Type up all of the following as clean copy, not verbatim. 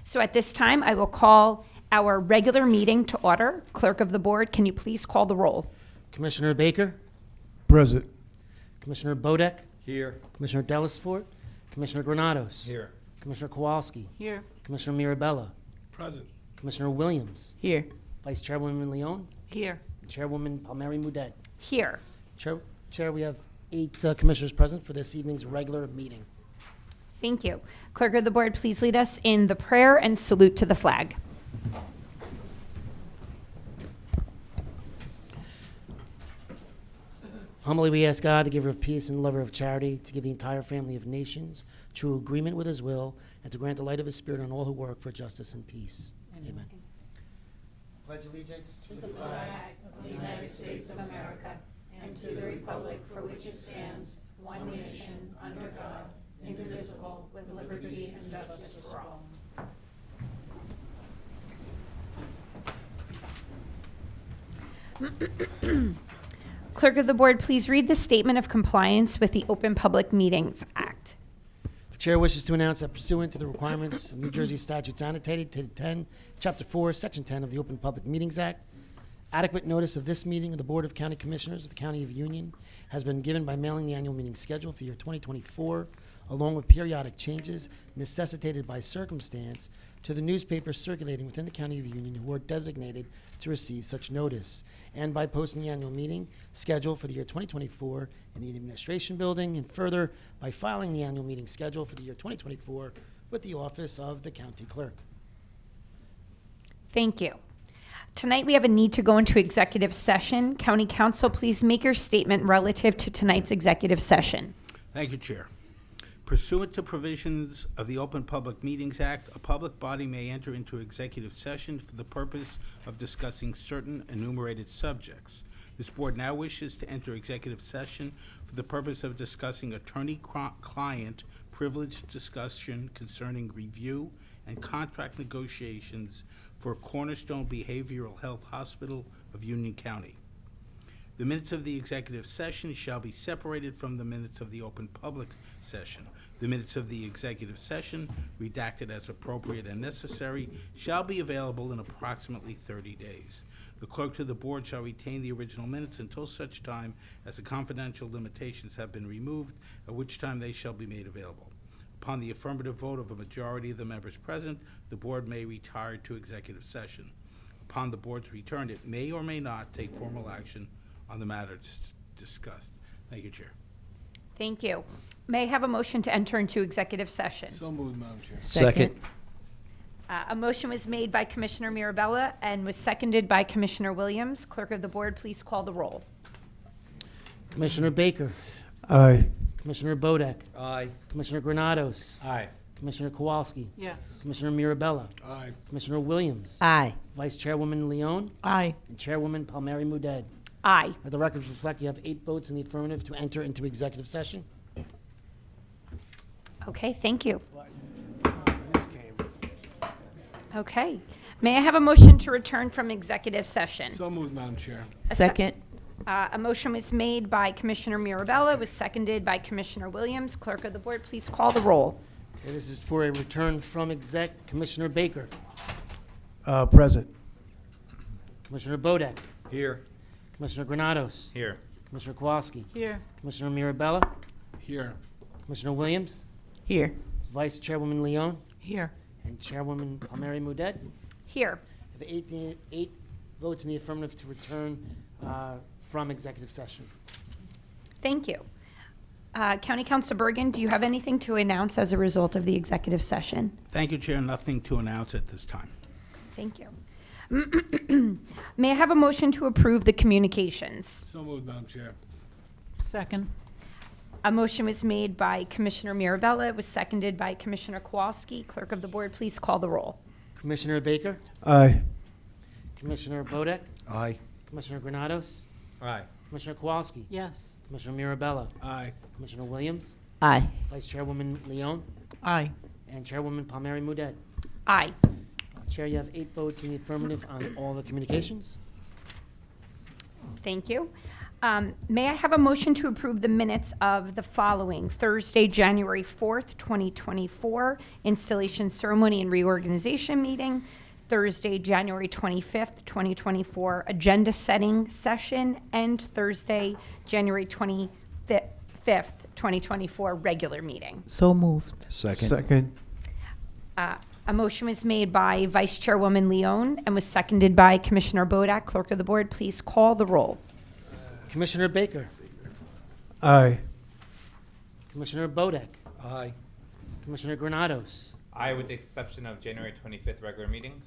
So at this time, I will call our regular meeting to order. Clerk of the Board, can you please call the roll? Commissioner Baker, Present. Commissioner Bodek, Here. Commissioner Dellisfort, Commissioner Granados, Here. Commissioner Kowalski, Here. Commissioner Mirabella, Present. Commissioner Williams, Here. Vice Chairwoman Leon, Here. and Chairwoman Palmieri Mudet. Here. Chair, we have 8 commissioners present for this evening's regular meeting. Thank you. Clerk of the Board, please lead us in the prayer and salute to the flag. Humbly we ask God, the giver of peace and lover of charity, to give the entire family of nations true agreement with his will, and to grant the light of his spirit on all who work for justice and peace. Amen. Pledge allegiance to the flag of the United States of America and to the republic for which it stands, one nation, under God, indivisible, with liberty and justice for all. Clerk of the Board, please read the statement of compliance with the Open Public Meetings Act. The chair wishes to announce that pursuant to the requirements of New Jersey statutes annotated to 10, Chapter 4, Section 10 of the Open Public Meetings Act, adequate notice of this meeting of the Board of County Commissioners of the County of Union has been given by mailing the annual meeting schedule for the year 2024, along with periodic changes necessitated by circumstance to the newspapers circulating within the County of Union who are designated to receive such notice, and by posting the annual meeting schedule for the year 2024 in the Administration Building, and further by filing the annual meeting schedule for the year 2024 with the Office of the County Clerk. Thank you. Tonight, we have a need to go into executive session. County Council, please make your statement relative to tonight's executive session. Thank you, Chair. Pursuant to provisions of the Open Public Meetings Act, a public body may enter into executive session for the purpose of discussing certain enumerated subjects. This board now wishes to enter executive session for the purpose of discussing attorney-client privileged discussion concerning review and contract negotiations for Cornerstone Behavioral Health Hospital of Union County. The minutes of the executive session shall be separated from the minutes of the open public session. The minutes of the executive session, redacted as appropriate and necessary, shall be available in approximately 30 days. The clerk to the board shall retain the original minutes until such time as the confidential limitations have been removed, at which time they shall be made available. Upon the affirmative vote of a majority of the members present, the board may retire to executive session. Upon the board's return, it may or may not take formal action on the matters discussed. Thank you, Chair. Thank you. May I have a motion to enter into executive session? So moved, Madam Chair. Second. A motion was made by Commissioner Mirabella and was seconded by Commissioner Williams. Clerk of the Board, please call the roll. Commissioner Baker, Aye. Commissioner Bodek, Aye. Commissioner Granados, Aye. Commissioner Kowalski, Yes. Commissioner Mirabella, Aye. Commissioner Williams, Aye. Vice Chairwoman Leon, Aye. and Chairwoman Palmieri Mudet. Aye. Let the records reflect you have 8 votes in the affirmative to enter into executive session. Okay, thank you. Okay. May I have a motion to return from executive session? So moved, Madam Chair. Second. A motion was made by Commissioner Mirabella, was seconded by Commissioner Williams. Clerk of the Board, please call the roll. Okay, this is for a return from exec. Commissioner Baker, Present. Commissioner Bodek, Here. Commissioner Granados, Here. Commissioner Kowalski, Here. Commissioner Mirabella, Here. Commissioner Williams, Here. Vice Chairwoman Leon, Here. and Chairwoman Palmieri Mudet. Here. I have 8 votes in the affirmative to return from executive session. Thank you. County Council Bergen, do you have anything to announce as a result of the executive session? Thank you, Chair. Nothing to announce at this time. Thank you. May I have a motion to approve the communications? So moved, Madam Chair. Second. A motion was made by Commissioner Mirabella, it was seconded by Commissioner Kowalski. Clerk of the Board, please call the roll. Commissioner Baker, Aye. Commissioner Bodek, Aye. Commissioner Granados, Aye. Commissioner Kowalski, Yes. Commissioner Mirabella, Aye. Commissioner Williams, Aye. Vice Chairwoman Leon, Aye. and Chairwoman Palmieri Mudet. Aye. Chair, you have 8 votes in the affirmative on all the communications. Thank you. May I have a motion to approve the minutes of the following: Thursday, January 4th, 2024, installation ceremony and reorganization meeting; Thursday, January 25th, 2024, agenda setting session; and Thursday, January 25th, 2024, regular meeting. So moved. Second. A motion was made by Vice Chairwoman Leone and was seconded by Commissioner Bodak. Clerk of the Board, please call the roll. Commissioner Baker, Aye. Commissioner Bodek, Aye. Commissioner Granados, Aye, with the exception of January 25th regular meeting.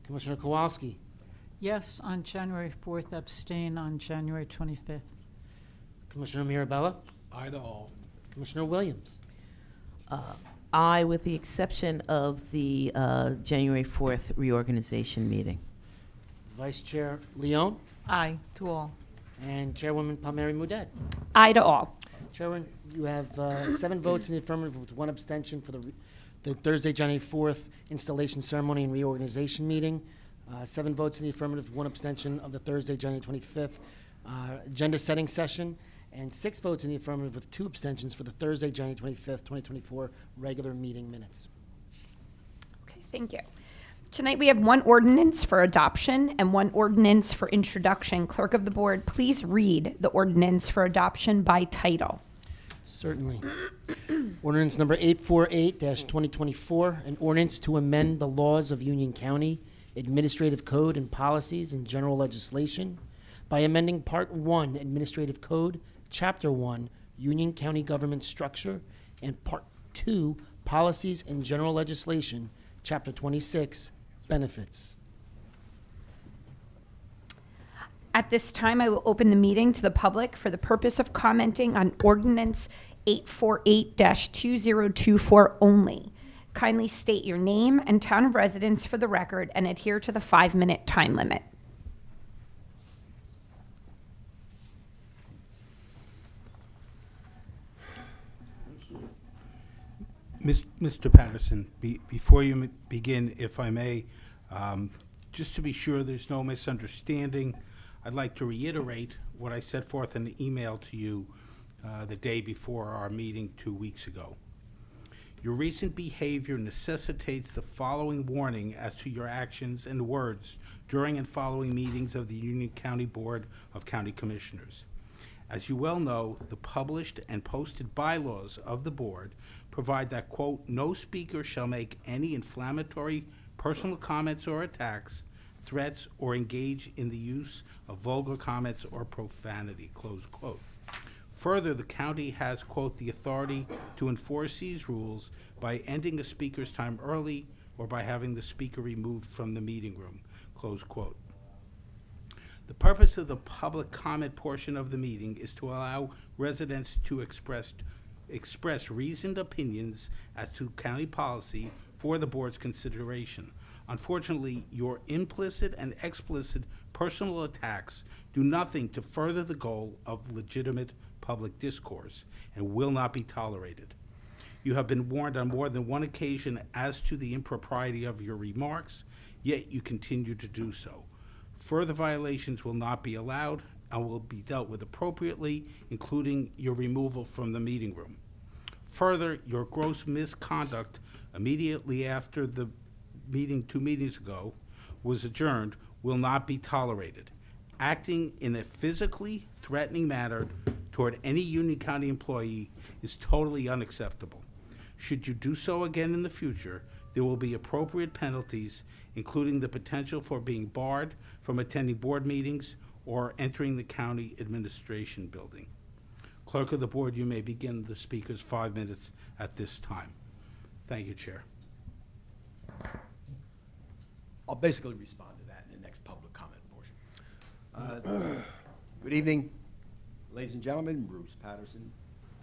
Commissioner Kowalski, Yes on January 4th, abstain on January 25th. Commissioner Mirabella, Aye to all. Commissioner Williams. Aye, with the exception of the January 4th reorganization meeting. Vice Chair Leone, Aye to all. and Chairwoman Palmieri Mudet. Aye to all. Chairman, you have 7 votes in the affirmative with 1 abstention for the Thursday, January 4th installation ceremony and reorganization meeting. 7 votes in the affirmative, 1 abstention of the Thursday, January 25th agenda setting session, and 6 votes in the affirmative with 2 abstentions for the Thursday, January 25th, 2024 regular meeting minutes. Okay, thank you. Tonight we have 1 ordinance for adoption and 1 ordinance for introduction. Clerk of the Board, please read the ordinance for adoption by title. Certainly. Ordinance number 848-2024, an ordinance to amend the laws of Union County Administrative Code and policies and general legislation by amending Part 1 Administrative Code, Chapter 1, Union County Government Structure, and Part 2 Policies and General Legislation, Chapter 26, Benefits. At this time, I will open the meeting to the public for the purpose of commenting on ordinance 848-2024 only. Kindly state your name and town of residence for the record and adhere to the 5-minute time limit. Mr. Patterson, before you begin, if I may, just to be sure there's no misunderstanding, I'd like to reiterate what I set forth in the email to you the day before our meeting 2 weeks ago. Your recent behavior necessitates the following warning as to your actions and words during and following meetings of the Union County Board of County Commissioners. As you well know, the published and posted bylaws of the board provide that, quote, no speaker shall make any inflammatory personal comments or attacks, threats, or engage in the use of vulgar comments or profanity, close quote. Further, the county has, quote, the authority to enforce these rules by ending a speaker's time early or by having the speaker removed from the meeting room, close quote. The purpose of the public comment portion of the meeting is to allow residents to express reasoned opinions as to county policy for the board's consideration. Unfortunately, your implicit and explicit personal attacks do nothing to further the goal of legitimate public discourse and will not be tolerated. You have been warned on more than one occasion as to the impropriety of your remarks, yet you continue to do so. Further violations will not be allowed and will be dealt with appropriately, including your removal from the meeting room. Further, your gross misconduct immediately after the meeting 2 meetings ago was adjourned will not be tolerated. Acting in a physically threatening manner toward any Union County employee is totally unacceptable. Should you do so again in the future, there will be appropriate penalties, including the potential for being barred from attending board meetings or entering the county administration building. Clerk of the Board, you may begin the speaker's 5 minutes at this time. Thank you, Chair. I'll basically respond to that in the next public comment portion. Good evening, ladies and gentlemen. Bruce Patterson,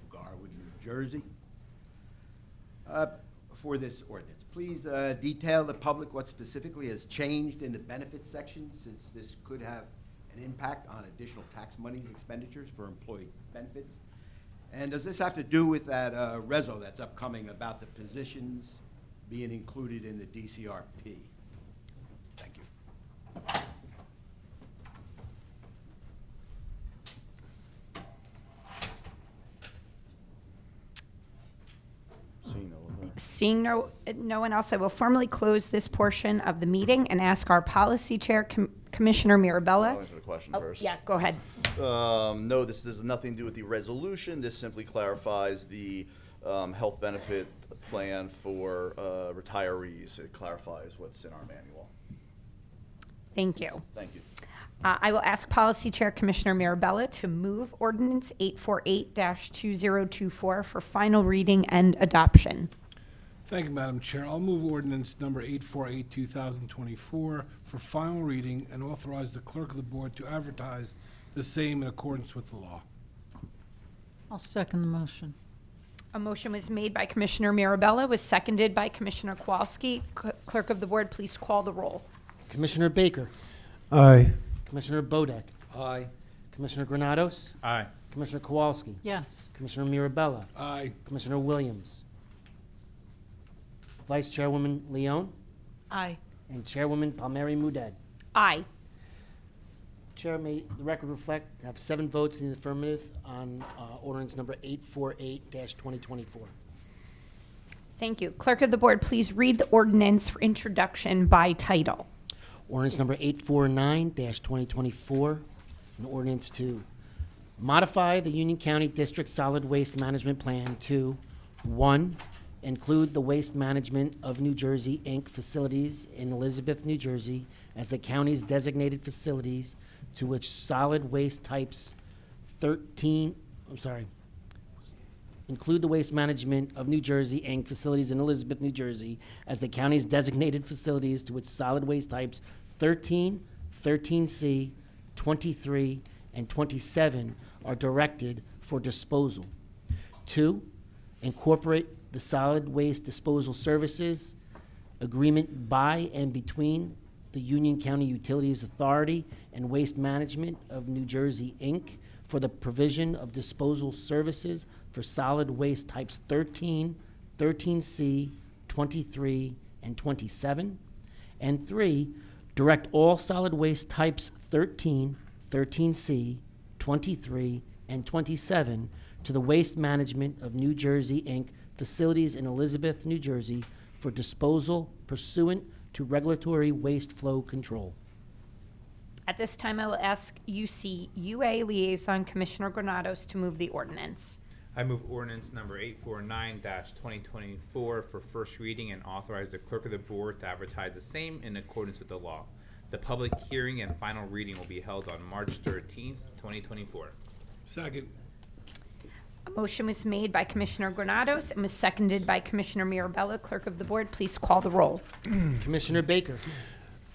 Garwood, New Jersey. For this ordinance, please detail the public what specifically has changed in the benefits section, since this could have an impact on additional tax monies expenditures for employee benefits. And does this have to do with that reso that's upcoming about the positions being included in the DCRP? Thank you. Seeing no one else, I will formally close this portion of the meeting and ask our policy chair, Commissioner Mirabella. I'll answer the question Oh, first. yeah, go ahead. No, this has nothing to do with the resolution. This simply clarifies the health benefit plan for retirees. It clarifies what's in our manual. Thank you. Thank you. I will ask Policy Chair Commissioner Mirabella to move Ordinance 848-2024 for final reading and adoption. Thank you, Madam Chair. I'll move ordinance number 848, 2024 for final reading and authorize the clerk of the board to advertise the same in accordance with the law. I'll second the motion. A motion was made by Commissioner Mirabella, was seconded by Commissioner Kowalski. Clerk of the board, please call the roll. Commissioner Baker, Aye. Commissioner Bodek, Aye. Commissioner Granados, Aye. Commissioner Kowalski, Yes. Commissioner Mirabella, Aye. Commissioner Williams, Vice Chairwoman Leone, Aye. and Chairwoman Palmieri Muedad. Aye. Chair, may the record reflect, have 7 votes in the affirmative on ordinance number 848-2024. Thank you. Clerk of the board, please read the ordinance for introduction by title. Ordinance number 849-2024, an ordinance to modify the Union County District Solid Waste Management Plan to, 1, include the Waste Management of New Jersey, Inc. facilities in Elizabeth, New Jersey as the county's designated facilities to which solid waste types include the Waste Management of New Jersey, Inc. facilities in Elizabeth, New Jersey as the county's designated facilities to which solid waste types 13, 13C, 23, and 27 are directed for disposal. 2, incorporate the solid waste disposal services agreement by and between the Union County Utilities Authority and Waste Management of New Jersey, Inc. for the provision of disposal services for solid waste types 13, 13C, 23, and 27. And 3, direct all solid waste types 13, 13C, 23, and 27 to the Waste Management of New Jersey, Inc. facilities in Elizabeth, New Jersey for disposal pursuant to regulatory waste flow control. At this time, I will ask UA Liaison Commissioner Granados to move the ordinance. I move ordinance number 849-2024 for first reading and authorize the clerk of the board to advertise the same in accordance with the law. The public hearing and final reading will be held on March 13th, 2024. Second. A motion was made by Commissioner Granados and was seconded by Commissioner Mirabella. Clerk of the board, please call the roll. Commissioner Baker,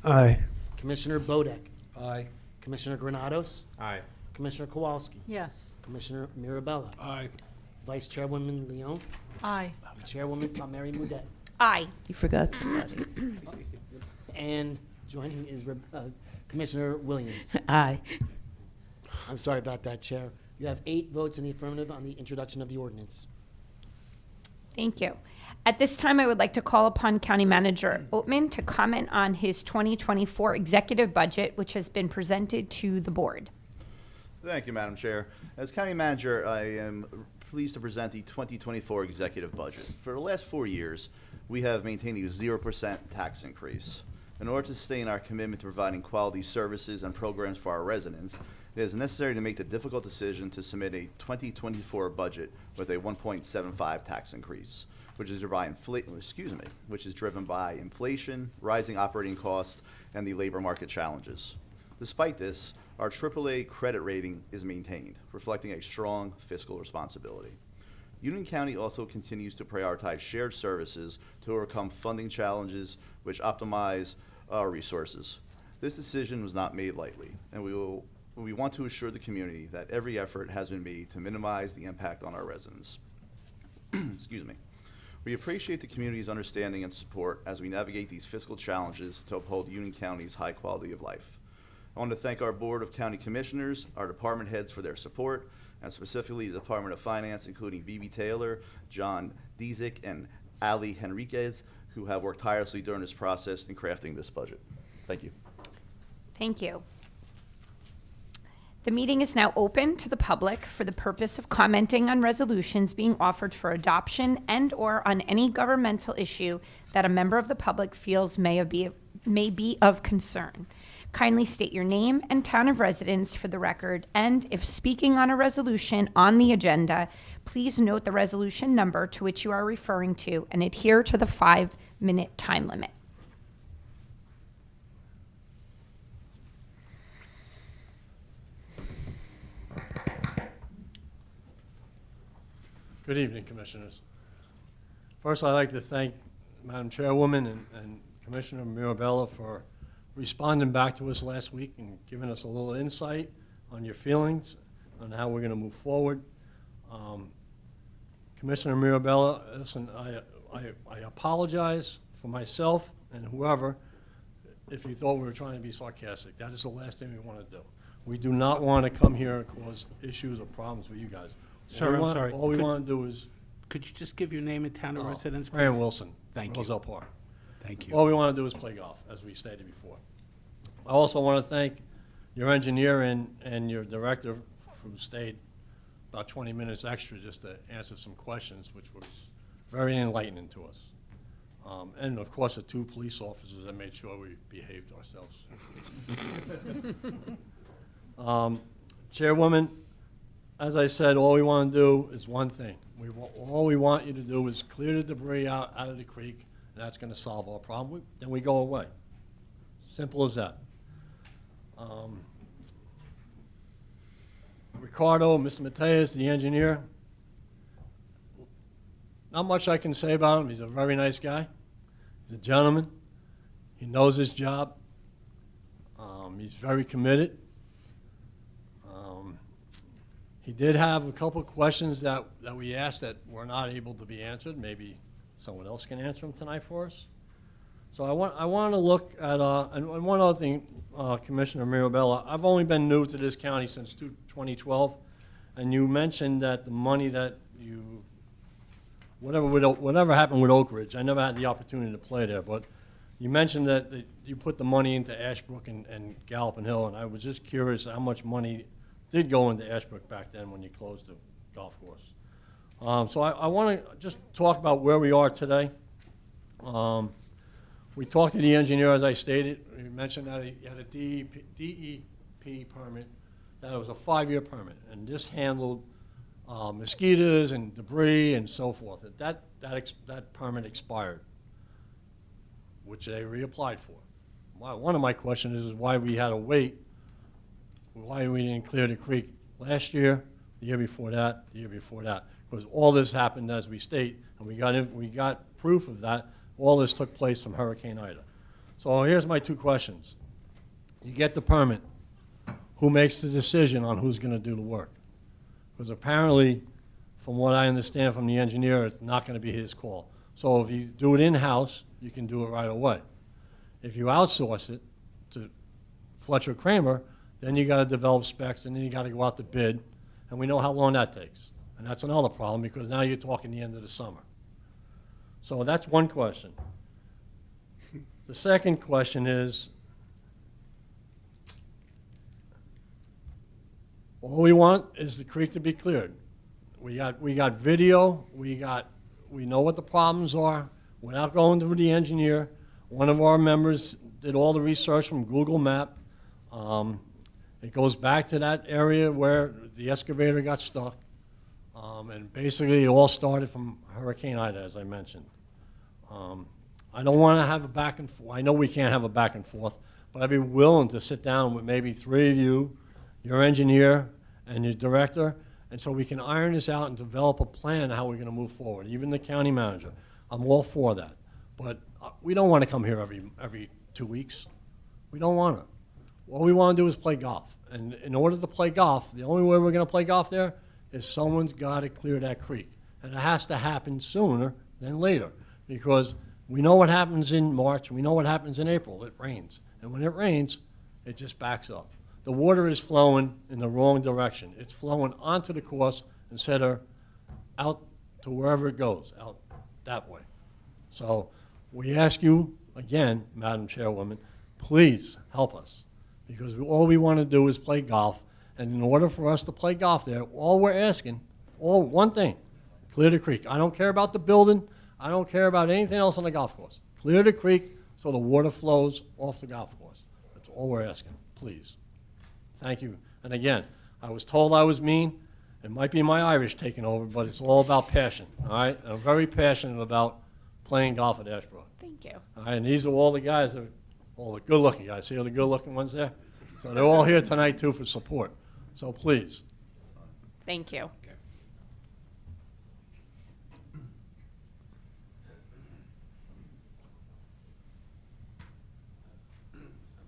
Aye. Commissioner Bodek, Aye. Commissioner Granados, Aye. Commissioner Kowalski, Yes. Commissioner Mirabella, Aye. Vice Chairwoman Leone, Aye. Chairwoman Palmieri Muedad. Aye. You forgot somebody. And joining is Commissioner Williams. Aye. I'm sorry about that, Chair. You have 8 votes in the affirmative on the introduction of the ordinance. Thank you. At this time, I would like to call upon County Manager Oatman to comment on his 2024 executive budget, which has been presented to the board. Thank you, Madam Chair. As County Manager, I am pleased to present the 2024 executive budget. For the last 4 years, we have maintained a 0% tax increase. In order to sustain our commitment to providing quality services and programs for our residents, it is necessary to make the difficult decision to submit a 2024 budget with a 1.75 tax increase, which is driven by inflation, rising operating costs, and the labor market challenges. Despite this, our AAA credit rating is maintained, reflecting a strong fiscal responsibility. Union County also continues to prioritize shared services to overcome funding challenges which optimize our resources. This decision was not made lightly, and we want to assure the community that every effort has been made to minimize the impact on our residents. Excuse me. We appreciate the community's understanding and support as we navigate these fiscal challenges to uphold Union County's high quality of life. I want to thank our Board of County Commissioners, our department heads for their support, and specifically the Department of Finance, including B.B. Taylor, John Diezik, and Ali Henriquez, who have worked tirelessly during this process in crafting this budget. Thank you. Thank you. The meeting is now open to the public for the purpose of commenting on resolutions being offered for adoption and/or on any governmental issue that a member of the public feels may be of concern. Kindly state your name and town of residence for the record, and if speaking on a resolution on the agenda, please note the resolution number to which you are referring to and adhere to the 5-minute time limit. Good evening, Commissioners. First, I'd like to thank Madam Chairwoman and Commissioner Mirabella for responding back to us last week and giving us a little insight on your feelings on how we're going to move forward. Commissioner Mirabella, listen, I apologize for myself and whoever if you thought we were trying to be sarcastic. That is the last thing we want to do. We do not want to come here and cause issues or problems with you guys. Sir, I'm sorry. All we want to do is... Could you just give your name and town of residence, please? Brian Wilson. Thank you. Roselle Park. Thank you. All we want to do is play golf, as we stated before. I also want to thank your engineer and your director who stayed about 20 minutes extra just to answer some questions, which was very enlightening to us. And of course, the 2 police officers that made sure we behaved ourselves. Chairwoman, as I said, all we want to do is one thing. All we want you to do is clear the debris out of the creek, and that's going to solve our problem. Then we go away. Simple as that. Ricardo, Mr. Mateus, the engineer, not much I can say about him. He's a very nice guy. He's a gentleman. He knows his job. He's very committed. He did have a couple of questions that we asked that were not able to be answered. Maybe someone else can answer them tonight for us. So I want to look at, and one other thing, Commissioner Mirabella, I've only been new to this county since 2012, and you mentioned that the money that you, whatever happened with Oak Ridge, I never had the opportunity to play there, but you mentioned that you put the money into Ashbrook and Gallopin Hill, and I was just curious how much money did go into Ashbrook back then when you closed the golf course. So I want to just talk about where we are today. We talked to the engineer, as I stated. We mentioned that he had a DEP permit, that it was a 5-year permit, and this handled mosquitoes and debris and so forth. That permit expired, which they reapplied for. One of my questions is why we had to wait, why we didn't clear the creek last year, the year before that, the year before that. Because all this happened, as we state, and we got proof of that. All this took place from Hurricane Ida. So here's my 2 questions. You get the permit. Who makes the decision on who's going to do the work? Because apparently, from what I understand from the engineer, it's not going to be his call. So if you do it in-house, you can do it right away. If you outsource it to Fletcher Kramer, then you got to develop specs, and then you got to go out to bid, and we know how long that takes. And that's another problem, because now you're talking the end of the summer. So that's one question. The second question is, all we want is the creek to be cleared. We got video, we know what the problems are, without going through the engineer. One of our members did all the research from Google Map. It goes back to that area where the excavator got stuck. And basically, it all started from Hurricane Ida, as I mentioned. I don't want to have a back and forth. I know we can't have a back and forth, but I'd be willing to sit down with maybe 3 of you, your engineer and your director, and so we can iron this out and develop a plan how we're going to move forward, even the county manager. I'm all for that. But we don't want to come here every 2 weeks. We don't want to. All we want to do is play golf. And in order to play golf, the only way we're going to play golf there is someone's got to clear that creek. And it has to happen sooner than later, because we know what happens in March, we know what happens in April. It rains. And when it rains, it just backs up. The water is flowing in the wrong direction. It's flowing onto the course instead of out to wherever it goes, out that way. So we ask you, again, Madam Chairwoman, please help us, because all we want to do is play golf, And in order for us to play golf there, all we're asking, one thing, clear the creek. I don't care about the building. I don't care about anything else on the golf course. Clear the creek so the water flows off the golf course. That's all we're asking, please. Thank you. And again, I was told I was mean. It might be my Irish taking over, but it's all about passion, all right? And I'm very passionate about playing golf at Ashbrook. Thank you. All right, and these are all the guys, all the good-looking guys. See all the good-looking ones there? So they're all here tonight, too, for support. So please. Thank you.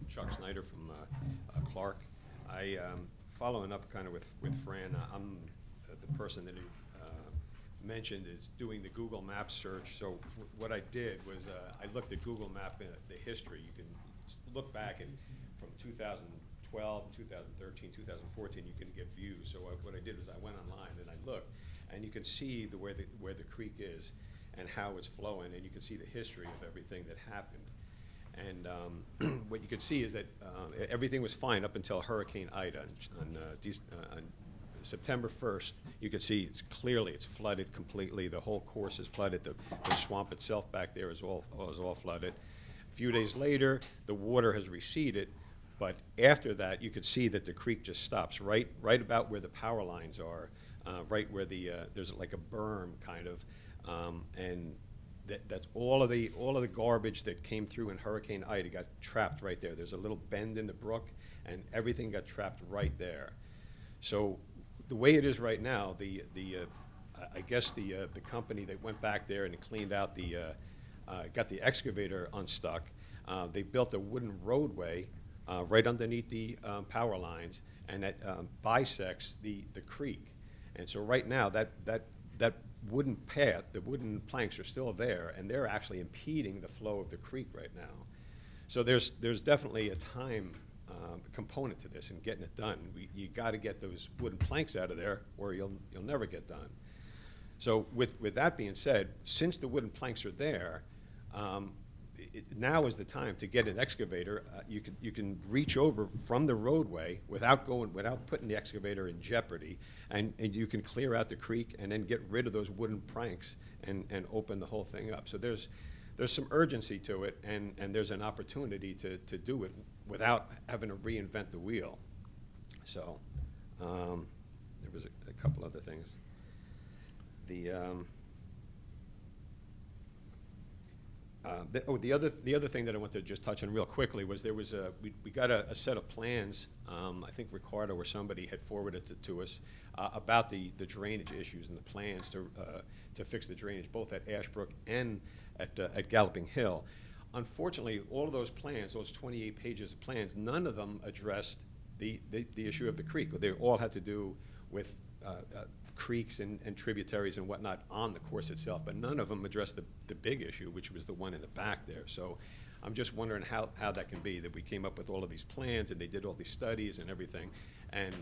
Chuck Snyder from Clark. Following up kind of with Fran, I'm the person that he mentioned is doing the Google Maps search. So what I did was I looked at Google Map, the history. You can look back and from 2012, 2013, 2014, you can get views. So what I did was I went online and I looked, and you can see where the creek is and how it's flowing, and you can see the history of everything that happened. And what you could see is that everything was fine up until Hurricane Ida on September 1st. You can see it's flooded completely. The whole course is flooded. The swamp itself back there is all flooded. A few days later, the water has receded, but after that, you could see that the creek just stops right about where the power lines are, right where there's like a berm kind of, and that's all of the garbage that came through in Hurricane Ida got trapped right there. There's a little bend in the brook, and everything got trapped right there. So the way it is right now, I guess the company that went back there and cleaned out got the excavator unstuck. They built a wooden roadway right underneath the power lines, and that bisects the creek. And so right now that wooden path, the wooden planks are still there, and they're actually impeding the flow of the creek right now. So there's definitely a time component to this and getting it done. You got to get those wooden planks out of there, or you'll never get done. So with that being said, since the wooden planks are there, now is the time to get an excavator. You can reach over from the roadway without putting the excavator in jeopardy, and you can clear out the creek and then get rid of those wooden planks and open the whole thing up. So there's some urgency to it, and there's an opportunity to do it without having to reinvent the wheel. So there was a couple other things. The other thing that I want to just touch on real quickly was we got a set of plans. I think Ricardo or somebody had forwarded it to us about the drainage issues and the plans to fix the drainage both at Ashbrook and at Galloping Hill. Unfortunately, all of those plans, those 28 pages of plans, none of them addressed the issue of the creek. They all had to do with creeks and tributaries and whatnot on the course itself, but none of them addressed the big issue, which was the one in the back there. So I'm just wondering how that can be, that we came up with all of these plans and they did all these studies and everything, and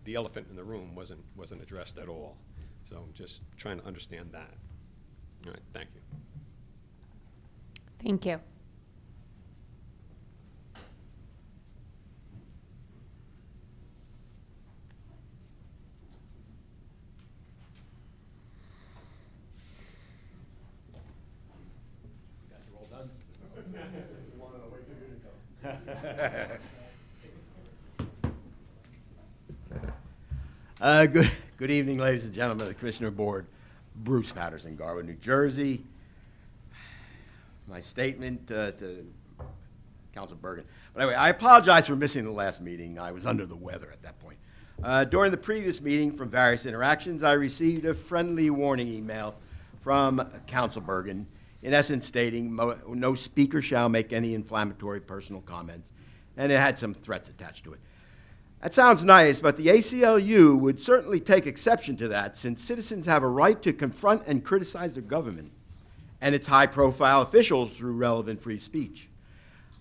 the elephant in the room wasn't addressed at all. So I'm just trying to understand that. All right, thank you. Thank you. Good evening, ladies and gentlemen of the Commissioner Board. Bruce Patterson, Garwood, New Jersey. My statement to Council Bergen. But anyway, I apologize for missing the last meeting. I was under the weather at that point. During the previous meeting, from various interactions, I received a friendly warning email from Council Bergen, in essence stating no speaker shall make any inflammatory personal comments, and it had some threats attached to it. That sounds nice, but the ACLU would certainly take exception to that, since citizens have a right to confront and criticize their government and its high-profile officials through relevant free speech.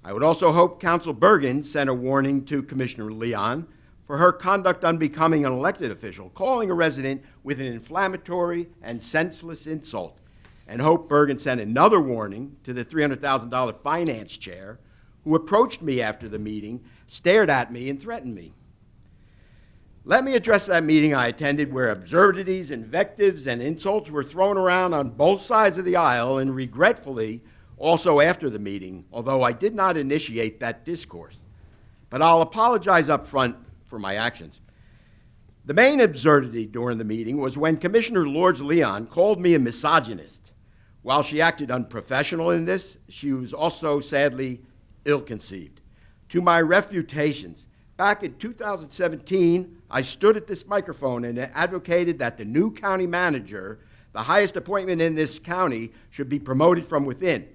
I would also hope Council Bergen sent a warning to Commissioner Leon for her conduct unbecoming an elected official, calling a resident with an inflammatory and senseless insult, and hope Bergen sent another warning to the $300,000 finance chair who approached me after the meeting, stared at me, and threatened me. Let me address that meeting I attended where absurdities, invectives, and insults were thrown around on both sides of the aisle, and regretfully, also after the meeting, although I did not initiate that discourse. But I'll apologize up front for my actions. The main absurdity during the meeting was when Commissioner Lords-Leon called me a misogynist. While she acted unprofessional in this, she was also sadly ill-conceived. To my refutations, back in 2017, I stood at this microphone and advocated that the new county manager, the highest appointment in this county, should be promoted from within.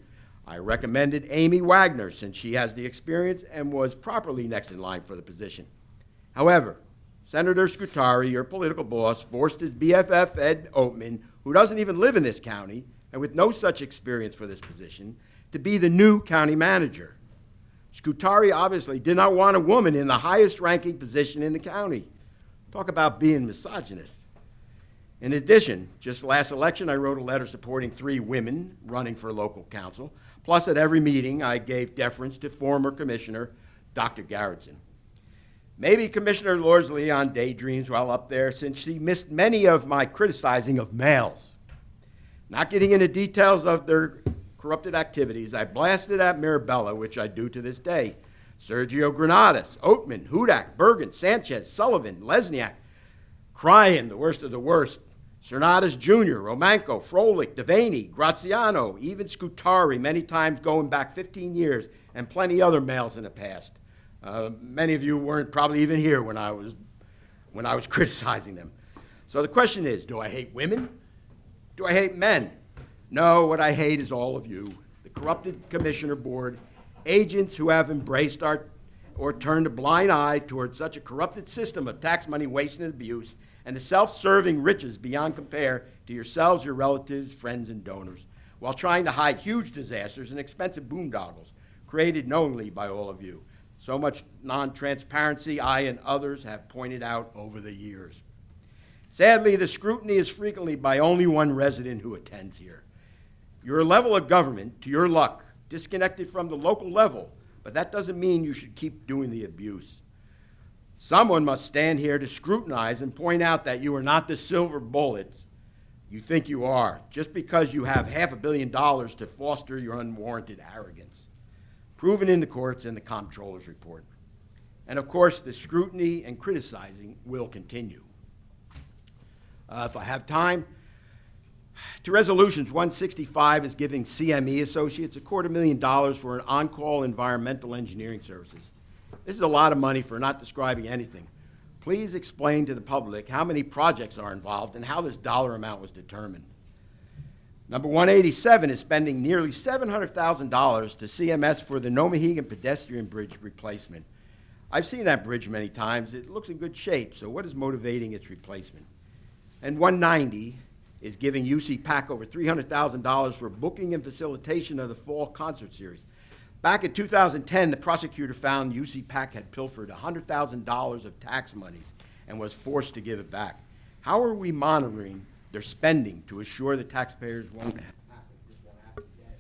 I recommended Amy Wagner since she has the experience and was properly next in line for the position. However, Senator Scutari, your political boss, forced his BFF, Ed Oatman, who doesn't even live in this county and with no such experience for this position, to be the new county manager. Scutari obviously did not want a woman in the highest ranking position in the county. Talk about being misogynist. In addition, just last election, I wrote a letter supporting 3 women running for local council. Plus, at every meeting, I gave deference to former Commissioner Dr. Garrettson. Maybe Commissioner Lords-Leon daydreams while up there, since she missed many of my criticizing of males. Not getting into details of their corrupted activities, I blasted at Mirabella, which I do to this day. Sergio Granados, Oatman, Hudak, Bergen, Sanchez, Sullivan, Lesniak, crying, the worst of the worst. Cernadas Jr., Romanco, Froelich, Devaney, Graziano, even Scutari, many times going back 15 years, and plenty other males in the past. Many of you weren't probably even here when I was criticizing them. So the question is, do I hate women? Do I hate men? No, what I hate is all of you, the corrupted commissioner board, agents who have embraced or turned a blind eye towards such a corrupted system of tax money waste and abuse, and the self-serving riches beyond compare to yourselves, your relatives, friends, and donors, while trying to hide huge disasters and expensive boondoggles created knowingly by all of you. So much non-transparency I and others have pointed out over the years. Sadly, the scrutiny is frequently by only one resident who attends here. Your level of government, to your luck, disconnected from the local level, but that doesn't mean you should keep doing the abuse. Someone must stand here to scrutinize and point out that you are not the silver bullet you think you are, just because you have $500 million to foster your unwarranted arrogance, proven in the courts and the comptroller's report. And of course, the scrutiny and criticizing will continue. If I have time, to Resolutions 165 is giving CME Associates $250,000 for an on-call environmental engineering services. This is a lot of money for not describing anything. Please explain to the public how many projects are involved and how this dollar amount was determined. Number 187 is spending nearly $700,000 to CMS for the Nomahegan pedestrian bridge replacement. I've seen that bridge many times. It looks in good shape, so what is motivating its replacement? And 190 is giving UC PAC over $300,000 for booking and facilitation of the fall concert series. Back in 2010, the prosecutor found UC PAC had pilfered $100,000 of tax monies and was forced to give it back. How are we monitoring their spending to assure the taxpayers won't happen? This won't happen again.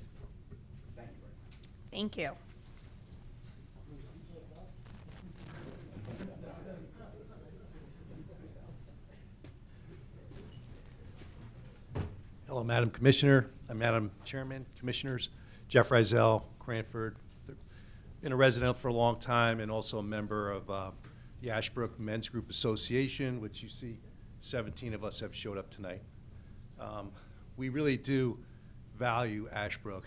Thank you. Thank you. Hello, Madam Commissioner, Madam Chairman, Commissioners. Jeff Rizell, Cranford. Been a resident for a long time and also a member of the Ashbrook Men's Group Association, which you see 17 of us have showed up tonight. We really do value Ashbrook.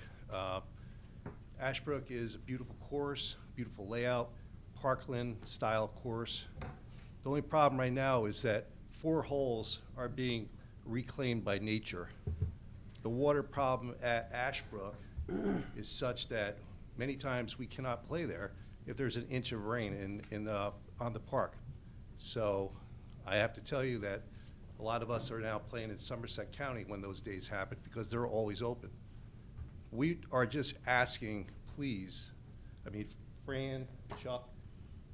Ashbrook is a beautiful course, beautiful layout, Parkland style course. The only problem right now is that 4 holes are being reclaimed by nature. The water problem at Ashbrook is such that many times we cannot play there if there's an inch of rain on the park. So I have to tell you that a lot of us are now playing in Somerset County when those days happen because they're always open. We are just asking, please, I mean, Fran, Chuck,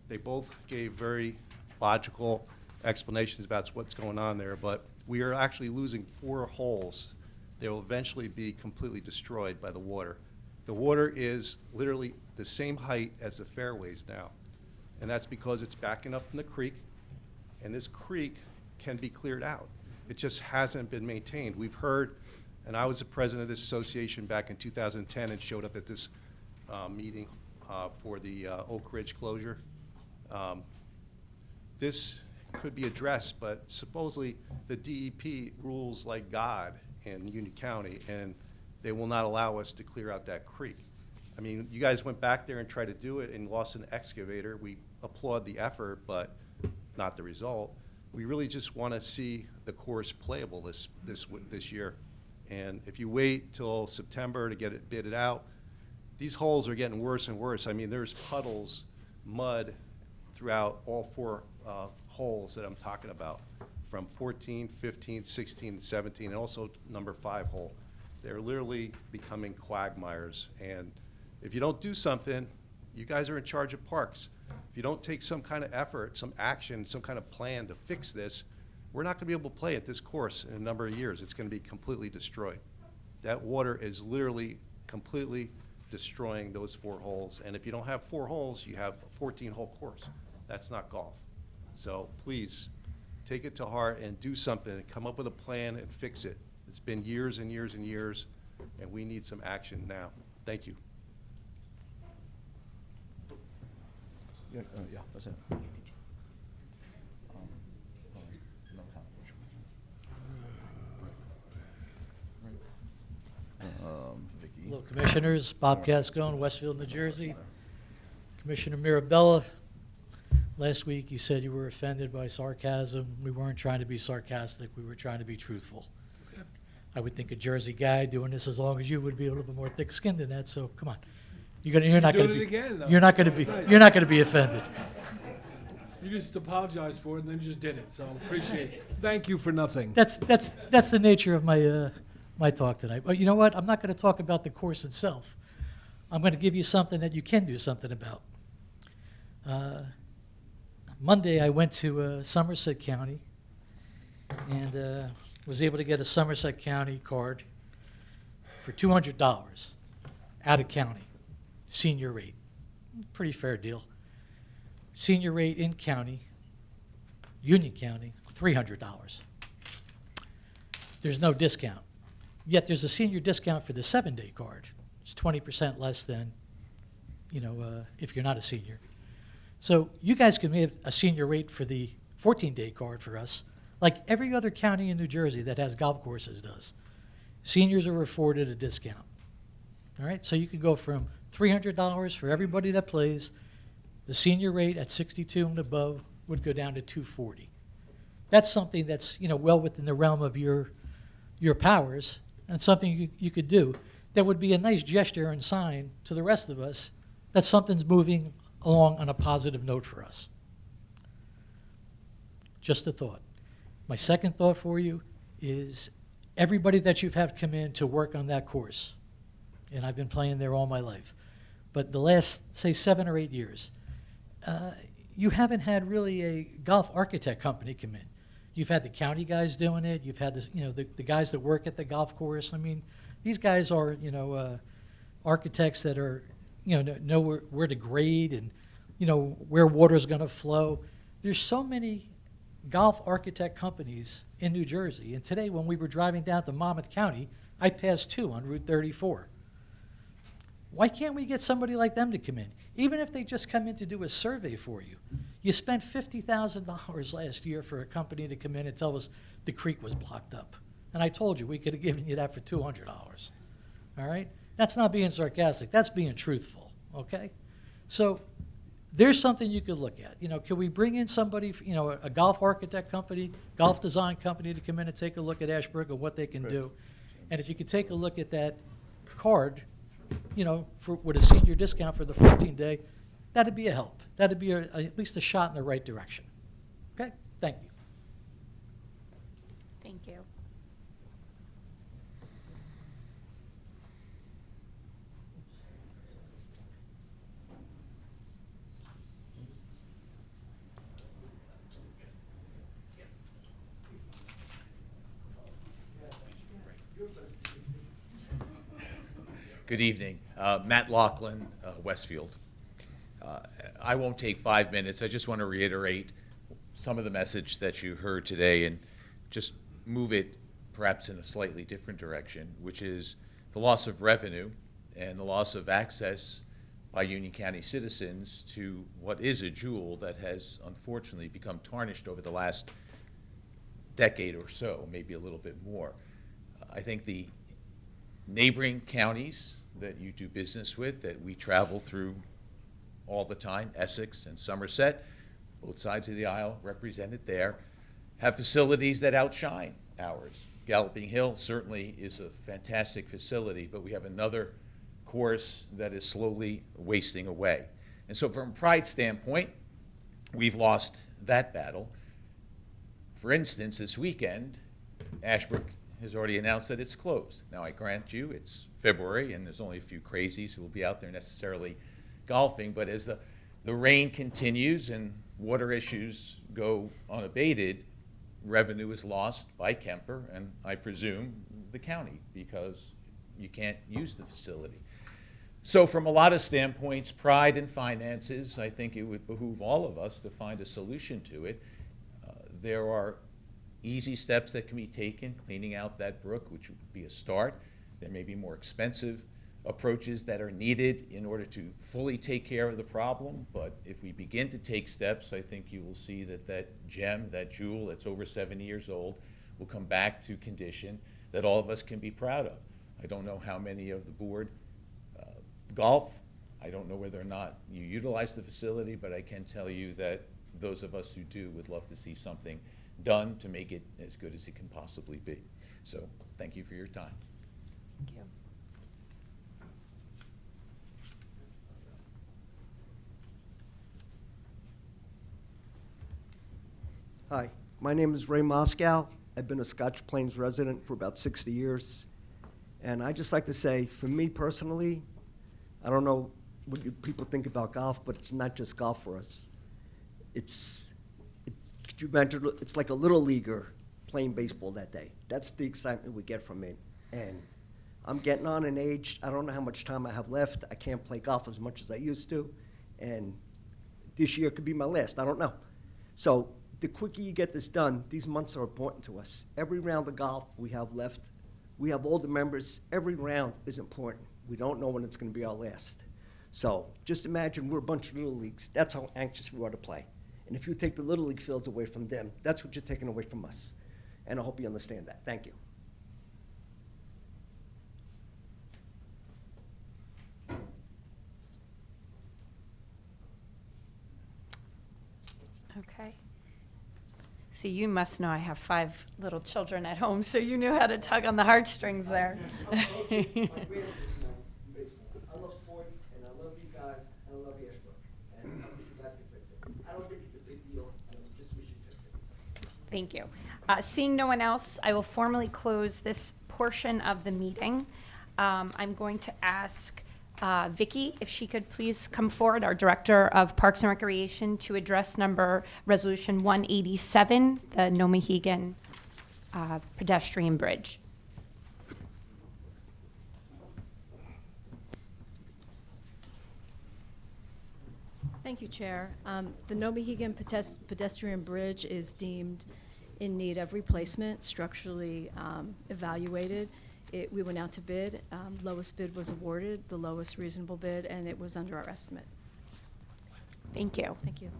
they both gave very logical explanations about what's going on there, but we are actually losing 4 holes. They will eventually be completely destroyed by the water. The water is literally the same height as the fairways now, and that's because it's backing up from the creek, and this creek can be cleared out. It just hasn't been maintained. We've heard, and I was the president of this association back in 2010 and showed up at this meeting for the Oak Ridge closure. This could be addressed, but supposedly the DEP rules like God in Union County, and they will not allow us to clear out that creek. I mean, you guys went back there and tried to do it and lost an excavator. We applaud the effort, but not the result. We really just want to see the course playable this year. And if you wait till September to get it bidded out, these holes are getting worse and worse. I mean, there's puddles, mud throughout all four holes that I'm talking about, from 14, 15, 16, 17, and also number 5 hole. They're literally becoming quagmires. And if you don't do something, you guys are in charge of parks. If you don't take some kind of effort, some action, some kind of plan to fix this, we're not going to be able to play at this course in a number of years. It's going to be completely destroyed. That water is literally completely destroying those 4 holes. And if you don't have 4 holes, you have a 14-hole course. That's not golf. So please, take it to heart and do something, and come up with a plan and fix it. It's been years and years and years, and we need some action now. Thank you. Yeah, that's it. Vicky. Hello, Commissioners. Bob Gascone, Westfield, New Jersey. Commissioner Mirabella, last week you said you were offended by sarcasm. We weren't trying to be sarcastic. We were trying to be truthful. I would think a Jersey guy doing this as long as you would be a little bit more thick-skinned than that. So come on, you're not going to be. Again, though. You're not going to be. Nice. You're not going to be offended. You just apologized for it and then just did it, so appreciate it. Thank you for nothing. That's the nature of my talk tonight. But you know what? I'm not going to talk about the course itself. I'm going to give you something that you can do something about. Monday, I went to Somerset County and was able to get a Somerset County card for $200 out of county, senior rate. Pretty fair deal. Senior rate in county, Union County, $300. There's no discount. Yet there's a senior discount for the 7-day card. It's 20% less than, if you're not a senior. So you guys can have a senior rate for the 14-day card for us, like every other county in New Jersey that has golf courses does. Seniors are afforded a discount. All right, so you could go from $300 for everybody that plays. The senior rate at 62 and above would go down to $240. That's something that's well within the realm of your powers, and something you could do. That would be a nice gesture and sign to the rest of us that something's moving along on a positive note for us. Just a thought. My second thought for you is everybody that you've had come in to work on that course, and I've been playing there all my life, but the last, say, 7 or 8 years, you haven't had really a golf architect company come in. You've had the county guys doing it. You've had the guys that work at the golf course. I mean, these guys are architects that are know where to grade and where water's going to flow. There's so many golf architect companies in New Jersey. And today, when we were driving down to Monmouth County, I passed 2 on Route 34. Why can't we get somebody like them to come in? Even if they just come in to do a survey for you. You spent $50,000 last year for a company to come in and tell us the creek was blocked up. And I told you we could have given you that for $200. All right? That's not being sarcastic. That's being truthful. Okay? So there's something you could look at. Can we bring in somebody, a golf architect company, golf design company to come in and take a look at Ashbrook and what they can do? And if you could take a look at that card, with a senior discount for the 14-day, that'd be a help. That'd be at least a shot in the right direction. Okay? Thank you. Thank you. Good evening. Matt Laughlin, Westfield. I won't take 5 minutes. I just want to reiterate some of the message that you heard today and just move it perhaps in a slightly different direction, which is the loss of revenue and the loss of access by Union County citizens to what is a jewel that has unfortunately become tarnished over the last decade or so, maybe a little bit more. I think the neighboring counties that you do business with, that we travel through all the time, Essex and Somerset, both sides of the aisle represented there, have facilities that outshine ours. Galloping Hill certainly is a fantastic facility, but we have another course that is slowly wasting away. And so from a pride standpoint, we've lost that battle. For instance, this weekend, Ashbrook has already announced that it's closed. Now, I grant you, it's February, and there's only a few crazies who will be out there necessarily golfing, but as the rain continues and water issues go unabated, revenue is lost by Kemper, and I presume the county, because you can't use the facility. So from a lot of standpoints, pride and finances, I think it would behoove all of us to find a solution to it. There are easy steps that can be taken, cleaning out that brook, which would be a start. There may be more expensive approaches that are needed in order to fully take care of the problem, but if we begin to take steps, I think you will see that that gem, that jewel that's over 70 years old, will come back to condition that all of us can be proud of. I don't know how many of the board golf. I don't know whether or not you utilize the facility, but I can tell you that those of us who do would love to see something done to make it as good as it can possibly be. So thank you for your time. Thank you. Hi, my name is Ray Moscow. I've been a Scotch Plains resident for about 60 years. And I'd just like to say, for me personally, I don't know what you people think about golf, but it's not just golf for us. Could you imagine, it's like a little leaguer playing baseball that day. That's the excitement we get from it. And I'm getting on in age. I don't know how much time I have left. I can't play golf as much as I used to. And this year could be my last. I don't know. So the quicker you get this done, these months are important to us. Every round of golf we have left, we have older members. Every round is important. We don't know when it's going to be our last. So just imagine we're a bunch of little leagues. That's how anxious we are to play. And if you take the little league fields away from them, that's what you're taking away from us. And I hope you understand that. Thank you. Okay. See, you must know I have 5 little children at home, so you knew how to tug on the heartstrings there. I love sports, and I love these guys, and I love Ashbrook. And I wish you guys could fix it. I don't think it's a big deal. I just wish you'd fix it. Thank you. Seeing no one else, I will formally close this portion of the meeting. I'm going to ask Vicki if she could please come forward, our Director of Parks and Recreation, to address Resolution 187, the Nomahegan pedestrian bridge. Thank you, Chair. The Nomahegan pedestrian bridge is deemed in need of replacement, structurally evaluated. We went out to bid. Lowest bid was awarded, the lowest reasonable bid, and it was under our estimate. Thank you. Thank you.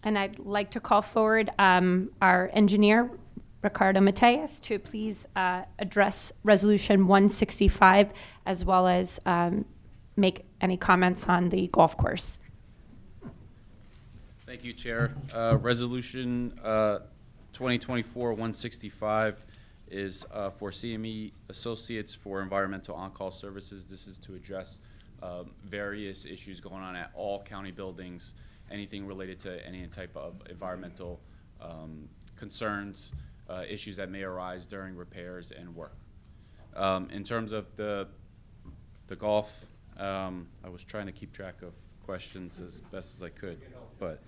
And I'd like to call forward our engineer, Ricardo Mateus, to please address Resolution 165, as well as make any comments on the golf course. Thank you, Chair. Resolution 2024-165 is for CME Associates for Environmental On-Call Services. This is to address various issues going on at all county buildings, anything related to any type of environmental concerns, issues that may arise during repairs and work. In terms of the golf, I was trying to keep track of questions as best as I could, but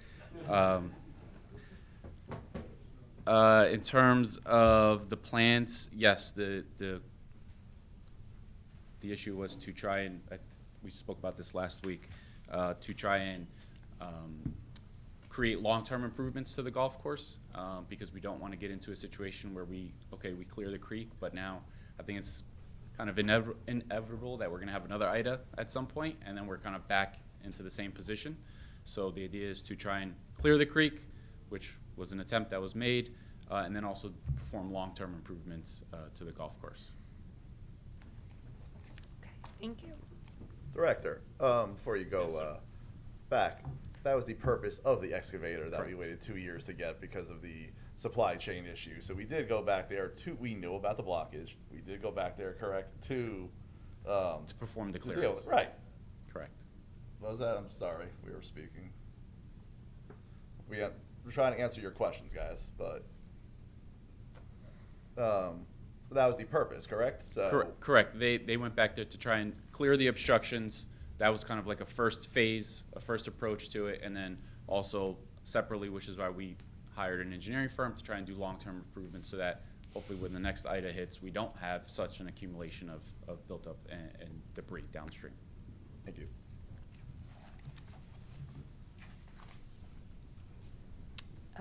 in terms of the plans, yes, the issue was to try and, we spoke about this last week, to try and create long-term improvements to the golf course, because we don't want to get into a situation where we clear the creek, but now I think it's kind of inevitable that we're going to have another IDA at some point, and then we're kind of back into the same position. So the idea is to try and clear the creek, which was an attempt that was made, and then also perform long-term improvements to the golf course. Okay, thank you. Director, before you go back, that was the purpose of the excavator that we waited 2 years to get because of the supply chain issue. So we did go back there we knew about the blockage. We did go back there, correct, to perform the to clearing. deal with it. Right. Correct. What was that? I'm sorry. We were speaking. We're trying to answer your questions, guys, but that was the purpose, correct? So Correct. They went back there to try and clear the obstructions. That was kind of like a first phase, a first approach to it, and then also separately, which is why we hired an engineering firm to try and do long-term improvements so that hopefully when the next IDA hits, we don't have such an accumulation of built up and debris downstream. Thank you.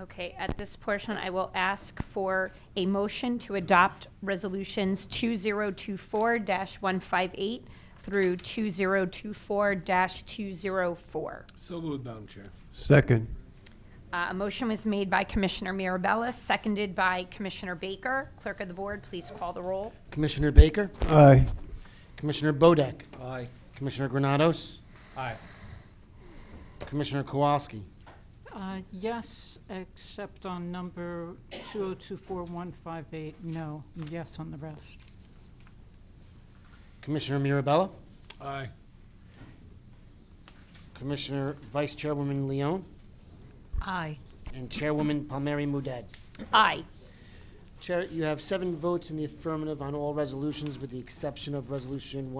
Okay, at this portion, I will ask for a motion to adopt resolutions 2024-158 through 2024-204. So moved, Madam Chair. Second. A motion was made by Commissioner Mirabella, seconded by Commissioner Baker. Clerk of the Board, please call the roll. Commissioner Baker? Aye. Commissioner Bodek? Aye. Commissioner Granados? Aye. Commissioner Kowalski? Yes, except on number 2024-158, no. Yes on the rest. Commissioner Mirabella? Aye. Commissioner Vice Chairwoman Leone? Aye. And Chairwoman Palmieri Muedad? Aye. Chair, you have 7 votes in the affirmative on all resolutions with the exception of Resolution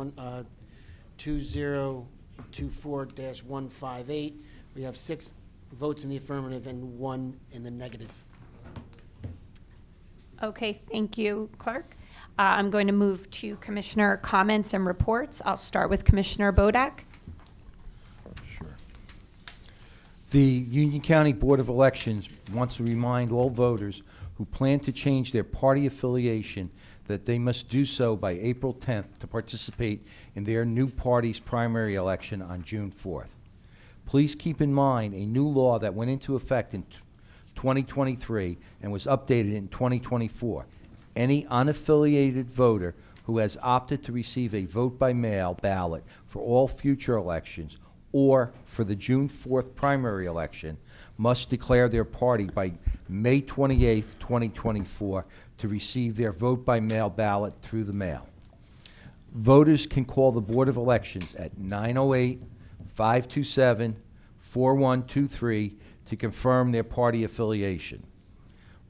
2024-158. We have 6 votes in the affirmative and 1 in the negative. Okay, thank you, Clerk. I'm going to move to Commissioner comments and reports. I'll start with Commissioner Bodak. Sure. The Union County Board of Elections wants to remind all voters who plan to change their party affiliation that they must do so by April 10th to participate in their new party's primary election on June 4th. Please keep in mind a new law that went into effect in 2023 and was updated in 2024. Any unaffiliated voter who has opted to receive a vote-by-mail ballot for all future elections or for the June 4th primary election must declare their party by May 28th, 2024 to receive their vote-by-mail ballot through the mail. Voters can call the Board of Elections at 908-527-4123 to confirm their party affiliation.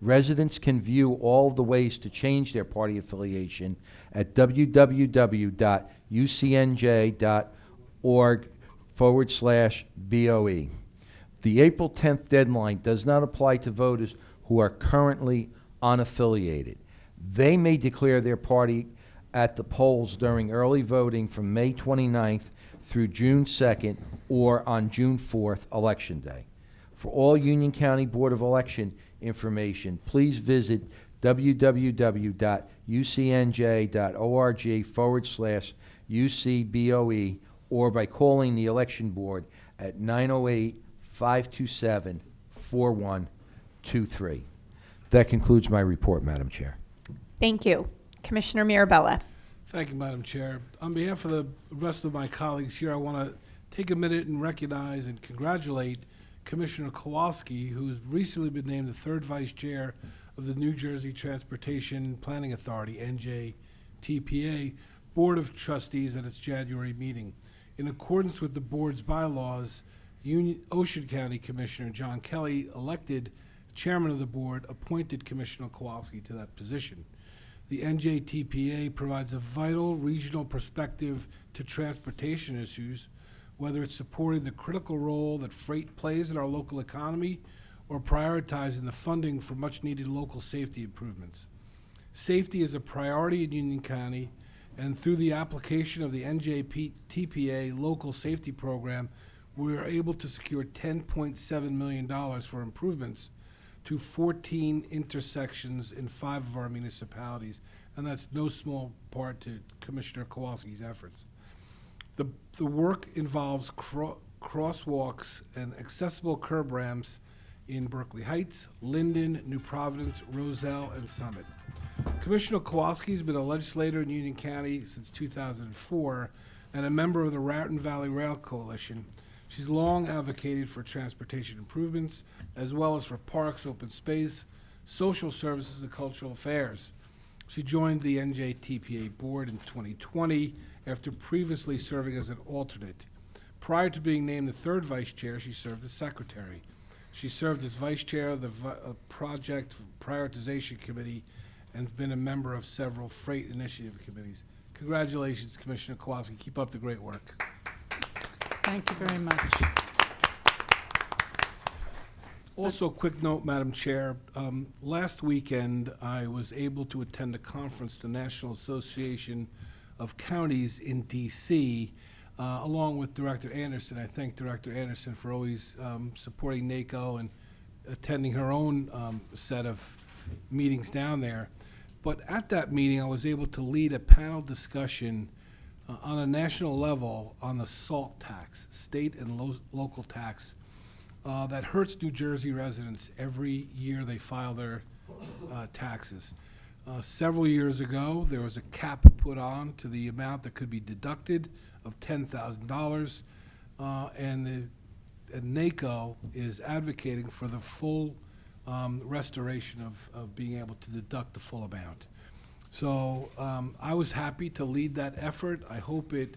Residents can view all of the ways to change their party affiliation at www.ucnj.org/BOE. The April 10th deadline does not apply to voters who are currently unaffiliated. They may declare their party at the polls during early voting from May 29th through June 2nd or on June 4th, Election Day. For all Union County Board of Election information, please visit www.ucnj.org/UCBOE or by calling the Election Board at 908-527-4123. That concludes my report, Madam Chair. Thank you. Commissioner Mirabella. Thank you, Madam Chair. On behalf of the rest of my colleagues here, I want to take a minute and recognize and congratulate Commissioner Kowalski, who has recently been named the 3rd Vice Chair of the New Jersey Transportation Planning Authority, NJTPA, Board of Trustees at its January meeting. In accordance with the board's bylaws, Ocean County Commissioner John Kelly, elected chairman of the board, appointed Commissioner Kowalski to that position. The NJTPA provides a vital regional perspective to transportation issues, whether it's supporting the critical role that freight plays in our local economy or prioritizing the funding for much-needed local safety improvements. Safety is a priority in Union County, and through the application of the NJTPA local safety program, we were able to secure $10.7 million for improvements to 14 intersections in 5 of our municipalities, and that's no small part to Commissioner Kowalski's efforts. The work involves crosswalks and accessible curb ramps in Berkeley Heights, Linden, New Providence, Roselle, and Summit. Commissioner Kowalski has been a legislator in Union County since 2004 and a member of the Raritan Valley Rail Coalition. She's long advocated for transportation improvements, as well as for parks, open space, social services, and cultural affairs. She joined the NJTPA board in 2020 after previously serving as an alternate. Prior to being named the third vice chair, she served as secretary. She served as vice chair of the Project Prioritization Committee and has been a member of several freight initiative committees. Congratulations, Commissioner Kowalski. Keep up the great work. Thank you very much. Also, quick note, Madam Chair. Last weekend, I was able to attend a conference, the National Association of Counties in D.C., along with Director Anderson. I thank Director Anderson for always supporting NACO and attending her own set of meetings down there. But at that meeting, I was able to lead a panel discussion on a national level on the SALT tax, state and local tax, that hurts New Jersey residents every year they file their taxes. Several years ago, there was a cap put on to the amount that could be deducted of $10,000, and NACO is advocating for the full restoration of being able to deduct the full amount. So I was happy to lead that effort. I hope it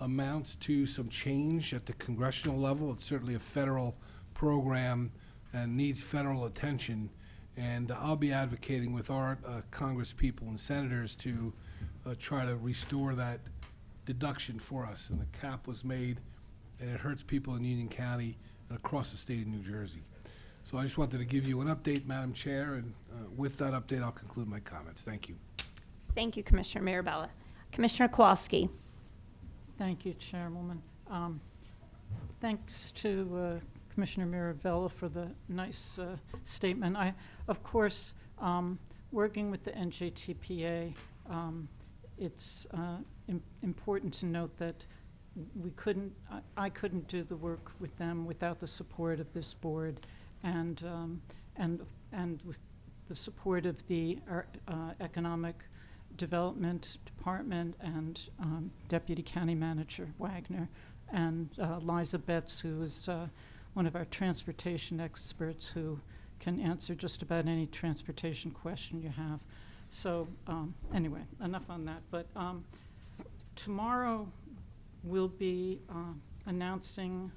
amounts to some change at the congressional level. It's certainly a federal program and needs federal attention. And I'll be advocating with our Congress people and senators to try to restore that deduction for us. And the cap was made, and it hurts people in Union County and across the state of New Jersey. So I just wanted to give you an update, Madam Chair, and with that update, I'll conclude my comments. Thank you. Thank you, Commissioner Mirabella. Commissioner Kowalski. Thank you, Chairwoman. Thanks to Commissioner Mirabella for the nice statement. Of course, working with the NJTPA, it's important to note that I couldn't do the work with them without the support of this board, and with the support of the Economic Development Department and Deputy County Manager Wagner and Liza Betts, who is one of our transportation experts who can answer just about any transportation question you have. So anyway, enough on that. But tomorrow we'll be announcing,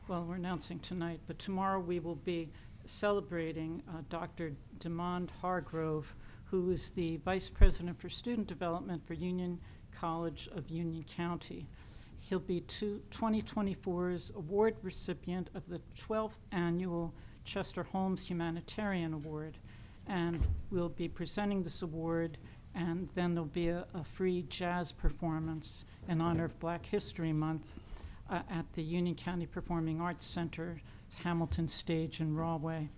well, we're announcing tonight, but tomorrow we will be celebrating Dr. Demond Hargrove, who is the Vice President for Student Development for Union College of Union County. He'll be 2024's award recipient of the 12th Annual Chester Holmes Humanitarian Award. And we'll be presenting this award, and then there'll be a free jazz performance in honor of Black History Month at the Union County Performing Arts Center's Hamilton Stage in Rahway.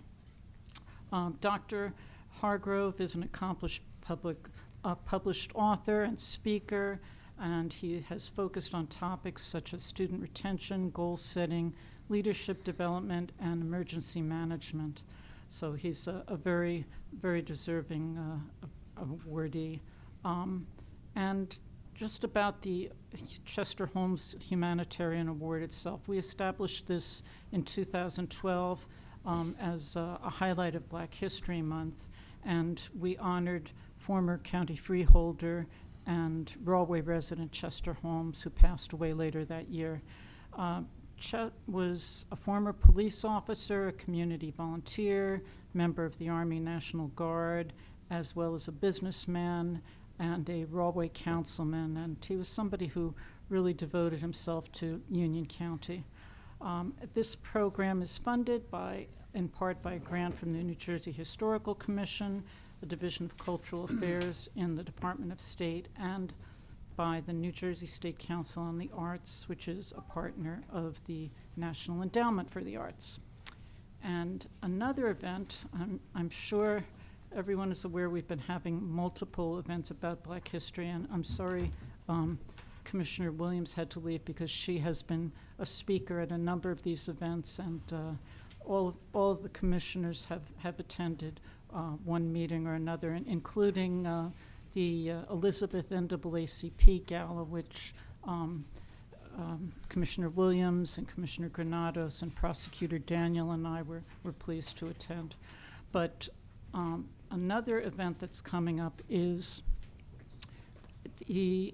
Dr. Hargrove is an accomplished published author and speaker, and he has focused on topics such as student retention, goal setting, leadership development, and emergency management. So he's a very, very deserving awardee. And just about the Chester Holmes Humanitarian Award itself, we established this in 2012 as a highlight of Black History Month, and we honored former county freeholder and Rahway resident Chester Holmes, who passed away later that year. Chet was a former police officer, a community volunteer, member of the Army National Guard, as well as a businessman and a Rahway councilman, and he was somebody who really devoted himself to Union County. This program is funded in part by a grant from the New Jersey Historical Commission, the Division of Cultural Affairs in the Department of State, and by the New Jersey State Council on the Arts, which is a partner of the National Endowment for the Arts. And another event, I'm sure everyone is aware we've been having multiple events about Black history, and I'm sorry Commissioner Williams had to leave because she has been a speaker at a number of these events, and all of the commissioners have attended one meeting or another, including the Elizabeth NAACP Gala, which Commissioner Williams and Commissioner Granados and Prosecutor Daniel and I were pleased to attend. But another event that's coming up is a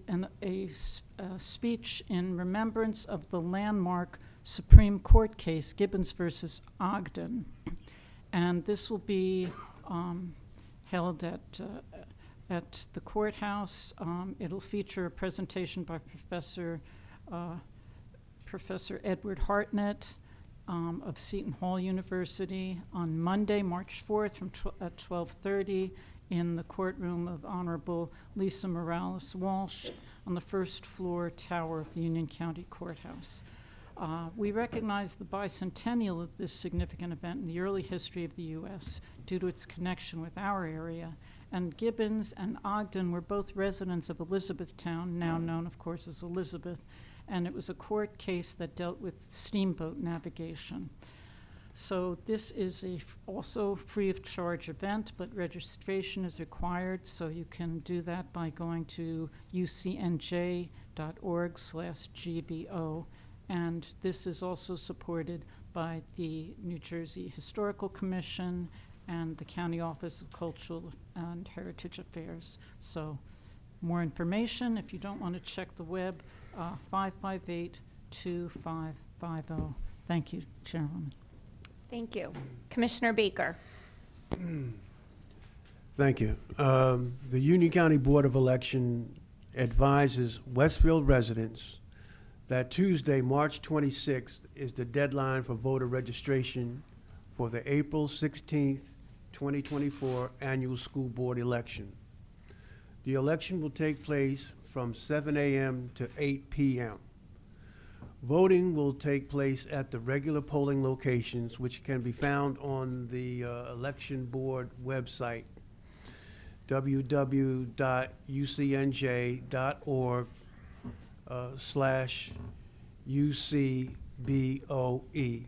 speech in remembrance of the landmark Supreme Court case, Gibbons versus Ogden. And this will be held at the courthouse. It'll feature a presentation by Professor Edward Hartnett of Seton Hall University on Monday, March 4th at 12:30 in the courtroom of Honorable Lisa Morales Walsh on the first floor tower of the Union County Courthouse. We recognize the bicentennial of this significant event in the early history of the U.S. due to its connection with our area. And Gibbons and Ogden were both residents of Elizabethtown, now known, of course, as Elizabeth, and it was a court case that dealt with steamboat navigation. So this is also free of charge event, but registration is required, so you can do that by going to ucnj.org/GBO. And this is also supported by the New Jersey Historical Commission and the County Office of Cultural and Heritage Affairs. So more information, if you don't want to check the web, 558-2550. Thank you, Chairwoman. Thank you. Commissioner Baker. Thank you. The Union County Board of Election advises Westfield residents that Tuesday, March 26th, is the deadline for voter registration for the April 16th, 2024 annual school board election. The election will take place from 7 a.m. to 8 p.m. Voting will take place at the regular polling locations, which can be found on the election board website, www.ucnj.org/UCBOE.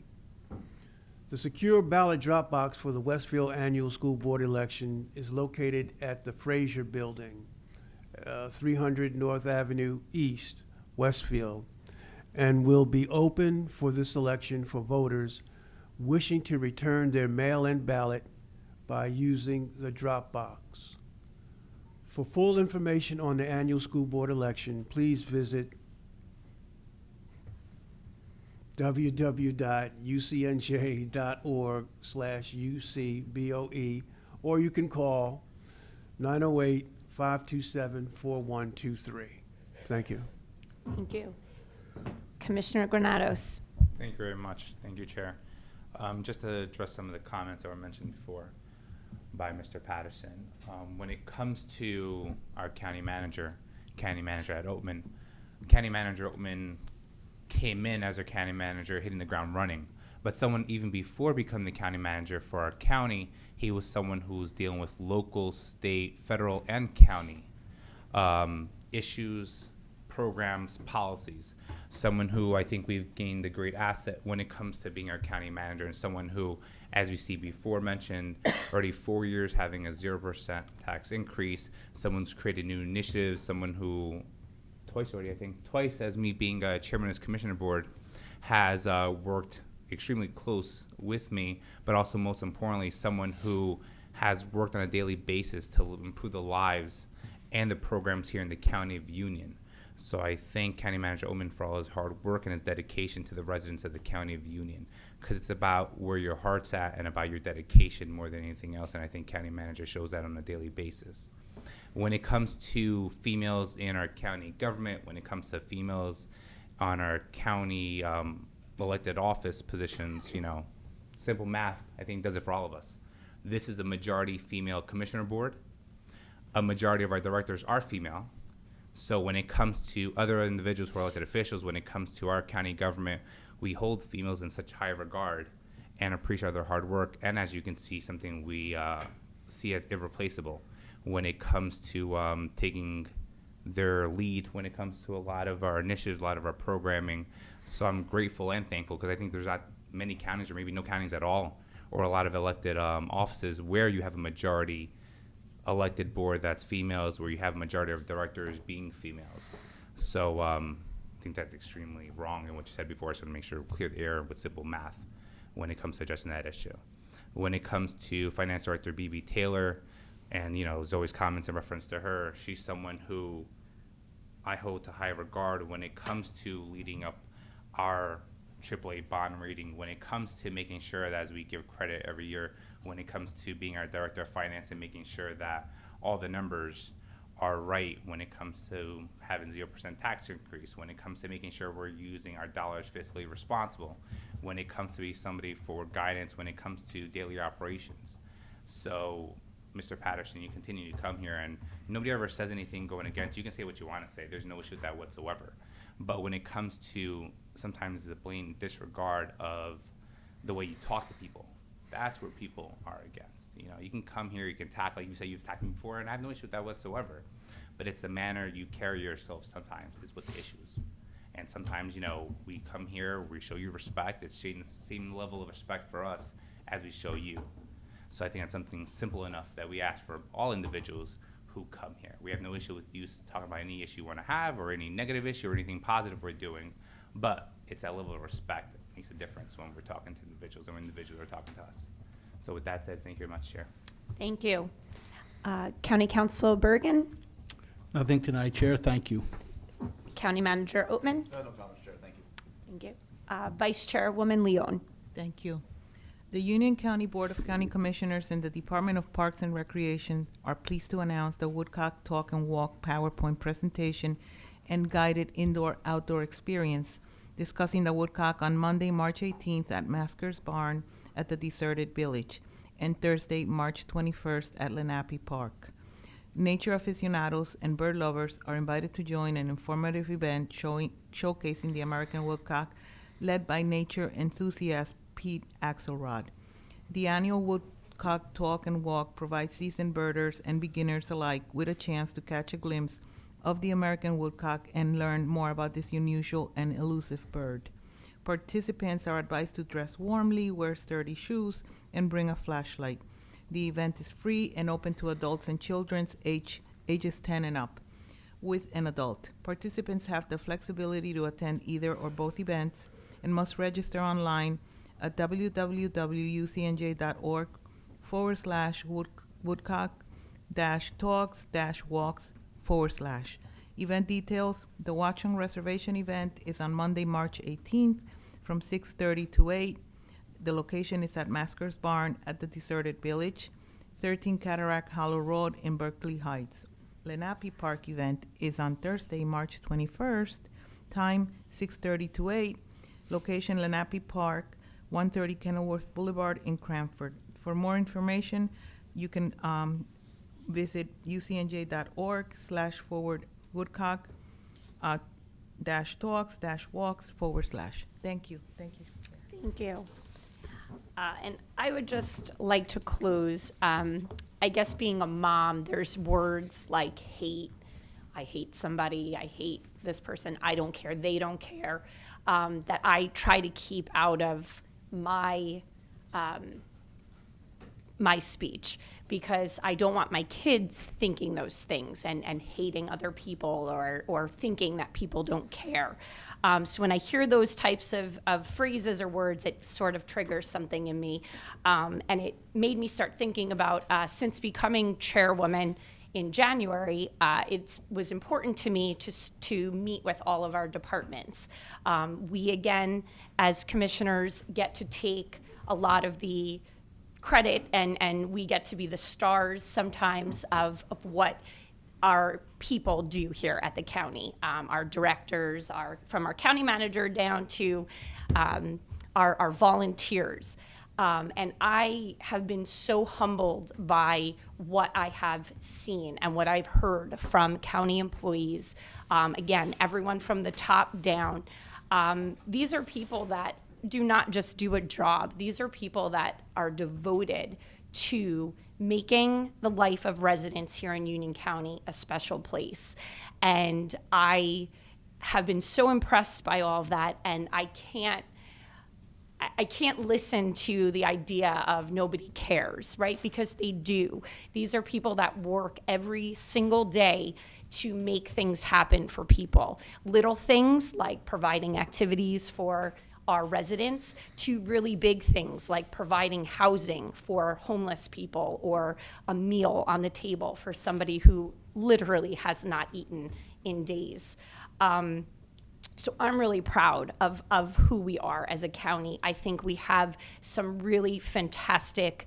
The secure ballot drop box for the Westfield Annual School Board election is located at the Fraser Building, 300 North Avenue East, Westfield, and will be open for this election for voters wishing to return their mail-in ballot by using the drop box. For full information on the annual school board election, please visit www.ucnj.org/UCBOE, or you can call 908-527-4123. Thank you. Thank you. Commissioner Granados. Thank you very much. Thank you, Chair. Just to address some of the comments that were mentioned before by Mr. Patterson. When it comes to our county manager at Oatman, County Manager Oatman came in as our county manager, hitting the ground running. But someone even before becoming the county manager for our county, he was someone who was dealing with local, state, federal, and county issues, programs, policies. Someone who I think we've gained a great asset when it comes to being our county manager, and someone who, as we see before mentioned, already 4 years having a 0% tax increase, someone who's created new initiatives, someone who twice as me being chairman of this commissioner board, has worked extremely close with me, but also most importantly, someone who has worked on a daily basis to improve the lives and the programs here in the County of Union. So I thank County Manager Oatman for all his hard work and his dedication to the residents of the County of Union, because it's about where your heart's at and about your dedication more than anything else, and I think County Manager shows that on a daily basis. When it comes to females in our county government, when it comes to females on our county elected office positions, simple math, I think, does it for all of us. This is a majority female commissioner board. A majority of our directors are female. So when it comes to other individuals who are elected officials, when it comes to our county government, we hold females in such high regard and appreciate their hard work. And as you can see, something we see as irreplaceable when it comes to taking their lead, when it comes to a lot of our initiatives, a lot of our programming. So I'm grateful and thankful because I think there's not many counties, or maybe no counties at all, or a lot of elected offices where you have a majority elected board that's females, where you have a majority of directors being females. So I think that's extremely wrong in what you said before. I just want to make sure we clear the air with simple math when it comes to addressing that issue. When it comes to Finance Director B.B. Taylor, and there's always comments in reference to her, she's someone who I hold to high regard when it comes to leading up our AAA bond rating, when it comes to making sure that as we give credit every year, when it comes to being our Director of Finance and making sure that all the numbers are right, when it comes to having 0% tax increase, when it comes to making sure we're using our dollars fiscally responsible, when it comes to be somebody for guidance, when it comes to daily operations. So, Mr. Patterson, you continue to come here, and nobody ever says anything going against you. You can say what you want to say. There's no issue with that whatsoever. But when it comes to sometimes the blatant disregard of the way you talk to people, that's where people are against. You can come here, you can attack, like you say, you've attacked me before, and I have no issue with that whatsoever. But it's the manner you carry yourself sometimes is what the issue is. And sometimes, we come here, we show you respect. It's the same level of respect for us as we show you. So I think that's something simple enough that we ask for all individuals who come here. We have no issue with you talking about any issue you want to have or any negative issue or anything positive we're doing, but it's that level of respect that makes a difference when we're talking to individuals or when individuals are talking to us. So with that said, thank you very much, Chair. Thank you. County Council Bergen, Nothing tonight, Chair. Thank you. County Manager Oatman. No comments, Chair. Thank you. Thank you. Vice Chairwoman Leon. Thank you. The Union County Board of County Commissioners and the Department of Parks and Recreation are pleased to announce the Woodcock Talk and Walk PowerPoint presentation and guided indoor-outdoor experience discussing the Woodcock on Monday, March 18th at Masker's Barn at the Deserted Village and Thursday, March 21st at Lenape Park. Nature aficionados and bird lovers are invited to join an informative event showcasing the American woodcock led by nature enthusiast Pete Axelrod. The annual Woodcock Talk and Walk provides seasoned birders and beginners alike with a chance to catch a glimpse of the American woodcock and learn more about this unusual and elusive bird. Participants are advised to dress warmly, wear sturdy shoes, and bring a flashlight. The event is free and open to adults and children's ages 10 and up with an adult. Participants have the flexibility to attend either or both events and must register online at www.ucnj.org/woodcock-talks-walks/. Event details: the Watch on Reservation event is on Monday, March 18th from 6:30 to 8. The location is at Masker's Barn at the Deserted Village, 13 Cataract Hollow Road in Berkeley Heights. Lenape Park event is on Thursday, March 21st, time 6:30 to 8. Location Lenape Park, 130 Kenilworth Boulevard in Cranford. For more information, you can visit ucnj.org/woodcock-talks-walks/. Thank you. Thank you. Thank you. And I would just like to close, I guess being a mom, there's words like hate. I hate somebody. I hate this person. I don't care. They don't care. That I try to keep out of my my speech, because I don't want my kids thinking those things and hating other people or thinking that people don't care. So when I hear those types of phrases or words, it sort of triggers something in me. And it made me start thinking about, since becoming chairwoman in January, it was important to me to meet with all of our departments. We, again, as commissioners, get to take a lot of the credit, and we get to be the stars sometimes of what our people do here at the county. Our directors, from our county manager down to our volunteers. And I have been so humbled by what I have seen and what I've heard from county employees. Again, everyone from the top down. These are people that do not just do a job. These are people that are devoted to making the life of residents here in Union County a special place. And I have been so impressed by all of that, and I can't listen to the idea of nobody cares, right? Because they do. These are people that work every single day to make things happen for people. Little things like providing activities for our residents to really big things like providing housing for homeless people or a meal on the table for somebody who literally has not eaten in days. So I'm really proud of who we are as a county. I think we have some really fantastic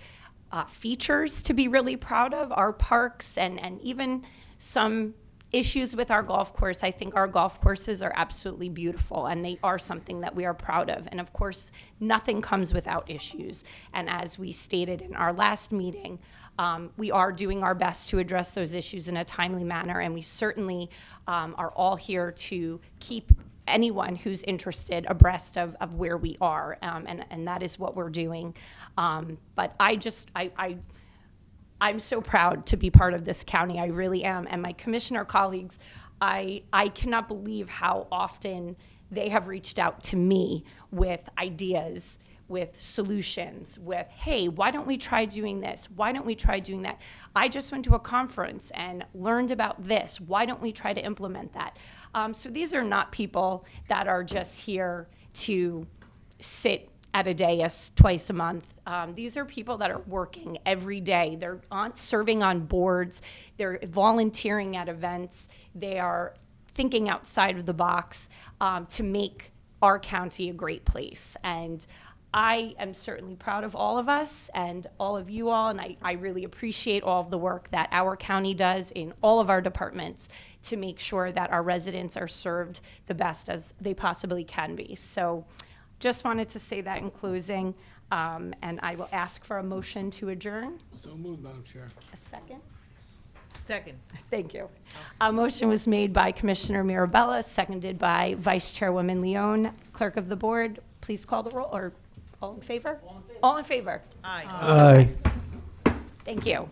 features to be really proud of, our parks and even some issues with our golf course. I think our golf courses are absolutely beautiful, and they are something that we are proud of. And of course, nothing comes without issues. And as we stated in our last meeting, we are doing our best to address those issues in a timely manner, and we certainly are all here to keep anyone who's interested abreast of where we are, and that is what we're doing. But I'm so proud to be part of this county. I really am. And my commissioner colleagues, I cannot believe how often they have reached out to me with ideas, with solutions, with, hey, why don't we try doing this? Why don't we try doing that? I just went to a conference and learned about this. Why don't we try to implement that? So these are not people that are just here to sit at a dais twice a month. These are people that are working every day. They're serving on boards. They're volunteering at events. They are thinking outside of the box to make our county a great place. And I am certainly proud of all of us and all of you all, and I really appreciate all of the work that our county does in all of our departments to make sure that our residents are served the best as they possibly can be. So just wanted to say that in closing, and I will ask for a motion to adjourn. So moved, Madam Chair. A second? Second. Thank you. A motion was made by Commissioner Mirabella, seconded by Vice Chairwoman Leone. Clerk of the Board, please call the roll, or all in favor? All in favor. Aye. Thank you.